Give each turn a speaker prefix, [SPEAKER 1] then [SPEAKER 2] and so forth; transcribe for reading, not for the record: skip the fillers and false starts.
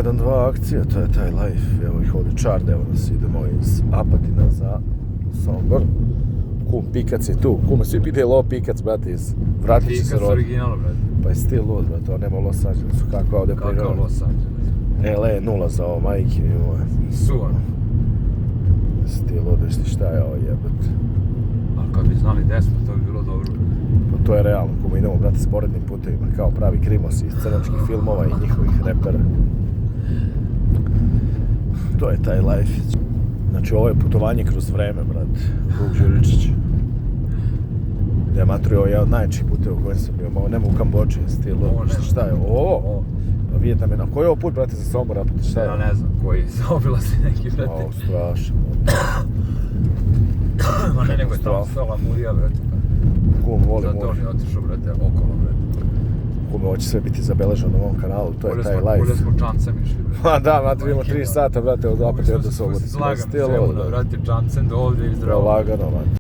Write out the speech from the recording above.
[SPEAKER 1] 1-2 akcija, to je taj life. Evo ih ovdje čarde, evo nas idemo iz Apatina za Sombor. Kum Pikac je tu. Kume, svi pitaju Lo Pikac, brate, vratit će se
[SPEAKER 2] Pikac originalno, brate.
[SPEAKER 1] Pa je stil Lod, brate, ovo nema u Los Angelesu, kako ovdje priroda.
[SPEAKER 2] Kakav Los Angeles?
[SPEAKER 1] LA 0 za ovo, majke mi moje.
[SPEAKER 2] Suvan.
[SPEAKER 1] Stil Lod, viš šta je ovo jebate.
[SPEAKER 2] Ali kad bi znali desno, to bi bilo dobro.
[SPEAKER 1] Pa to je realno, kume, idemo, brate, sporednim putevima, kao pravi krimosi iz crnačkih filmova i njihovih repera. To je taj life. Znači, ovo je putovanje kroz vreme, brate. Vuk Đuričić. Gdje je matrio, ovo je od najčih puteva u kojem sam bio. Ovo nema u Kambodži, stil. Šta je ovo? Pa Vijetnam je na koji je ovo put, brate, za Sombor? Šta je?
[SPEAKER 2] Ja ne znam koji, zaobila si neki, brate.
[SPEAKER 1] Ovo, strašno.
[SPEAKER 2] Ma ne, nego je tamo Fela Murija, brate.
[SPEAKER 1] Kum, volim
[SPEAKER 2] Zato on je otišao, brate, okolo, brate.
[SPEAKER 1] Kume, ovo će sve biti zabeleženo na ovom kanalu, to je taj life.
[SPEAKER 2] Bolje smo čancem išli, brate.
[SPEAKER 1] Ma da, brate, vidimo 3 sata, brate, od Apatina do Sombora.
[SPEAKER 2] Slagam se, evo, brate, čancem do ovdje i zdravo.
[SPEAKER 1] Lagano, brate.